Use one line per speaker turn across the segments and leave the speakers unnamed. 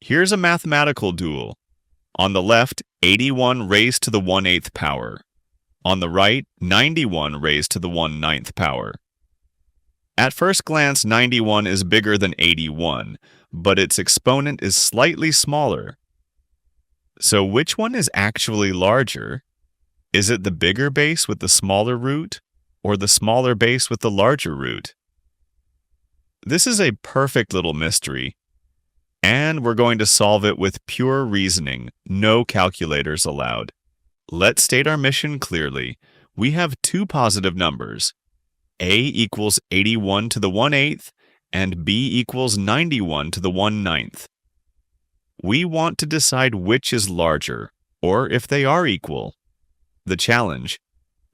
Here's a mathematical duel. On the left, 81 raised to the 1/8 power. On the right, 91 raised to the 1/9 power. At first glance, 91 is bigger than 81, but its exponent is slightly smaller. So which one is actually larger? Is it the bigger base with the smaller root, or the smaller base with the larger root? This is a perfect little mystery, and we're going to solve it with pure reasoning, no calculators allowed. Let's state our mission clearly. We have two positive numbers. A equals 81 to the 1/8 and B equals 91 to the 1/9. We want to decide which is larger, or if they are equal. The challenge: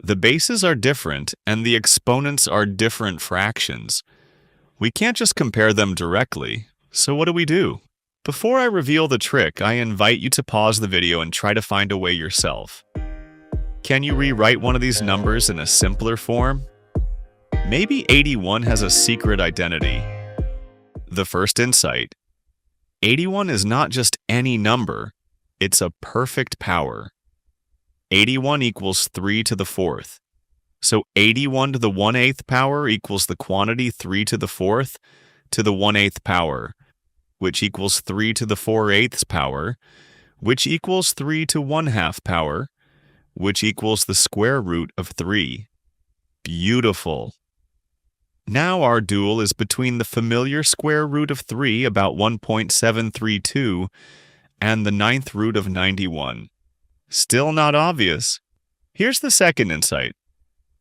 the bases are different and the exponents are different fractions. We can't just compare them directly, so what do? Before I reveal the trick, I invite you to pause the video and try to find a way yourself. Can you rewrite one of these numbers in a simpler form? Maybe 81 has a secret identity. The first insight: 81 is not just any number, it's a perfect power. 81 equals 3 to the 4th. So 81 to the 1/8 power equals the quantity 3 to the 4th to the 1/8 power, which equals 3 to the 4/8 power, which equals 3 to 1/2 power, which equals the square root of 3. Beautiful. Now our duel is between the familiar square root of 3, about 1.732, and the 9th root of 91. Still not obvious. Here's the second insight.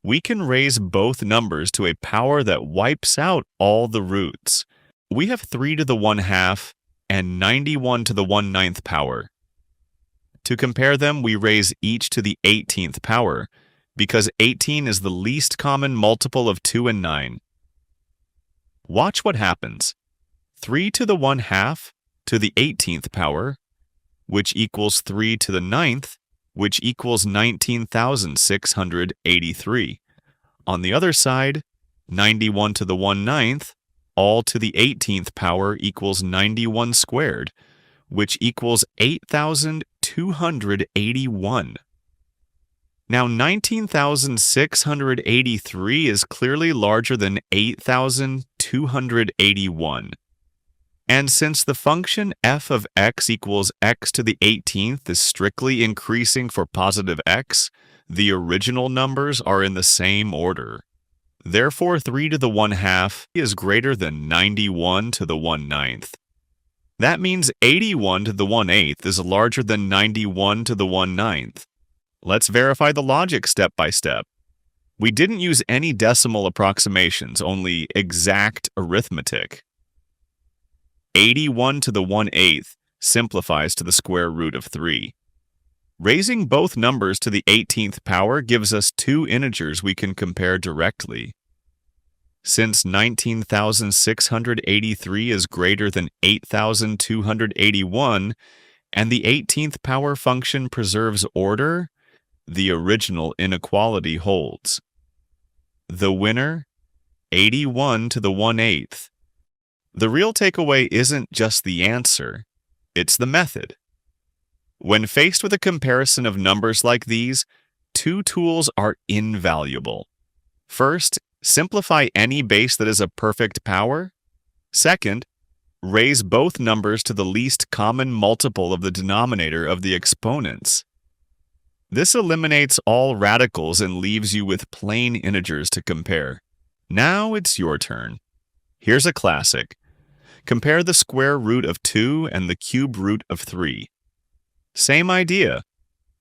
We can raise both numbers to a power that wipes out all the roots. We have 3 to the 1/2 and 91 to the 1/9 power. To compare them, we raise each to the 18th power, because 18 is the least common multiple of 2 and 9. Watch what happens. 3 to the 1/2 to the 18th power, which equals 3 to the 9th, which equals 19,683. On the other side, 91 to the 1/9, all to the 18th power equals 91 squared, which equals 8,281. Now 19,683 is clearly larger than 8,281. And since the function f of x equals x to the 18th is strictly increasing for positive x, the original numbers are in the same order. Therefore, 3 to the 1/2 is greater than 91 to the 1/9. That means 81 to the 1/8 is larger than 91 to the 1/9. Let's verify the logic step by step. We didn't use any decimal approximations, only exact arithmetic. 81 to the 1/8 simplifies to the square root of 3. Raising both numbers to the 18th power gives us two integers we can compare directly. Since 19,683 is greater than 8,281, and the 18th power function preserves order, the original inequality holds. The winner, 81 to the 1/8. The real takeaway isn't just the answer, it's the method. When faced with a comparison of numbers like these, two tools are invaluable. First, simplify any base that is a perfect power. Second, raise both numbers to the least common multiple of the denominator of the exponents. This eliminates all radicals and leaves you with plain integers to compare. Now it's your turn. Here's a classic. Compare the square root of 2 and the cube root of 3. Same idea.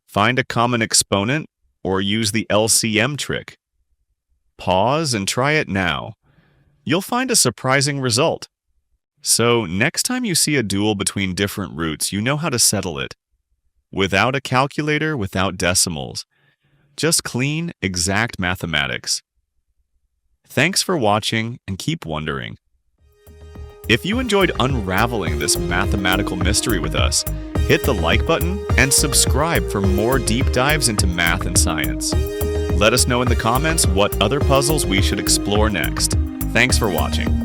Find a common exponent or use the LCM trick. Pause and try it now. You'll find a surprising result. So next time you see a duel between different roots, you know how to settle it. Without a calculator, without decimals. Just clean, exact mathematics. Thanks for watching and keep wondering. If you enjoyed unraveling this mathematical mystery with us, hit the like button and subscribe for more deep dives into math and science. Let us know in the comments what other puzzles we should explore next. Thanks for watching.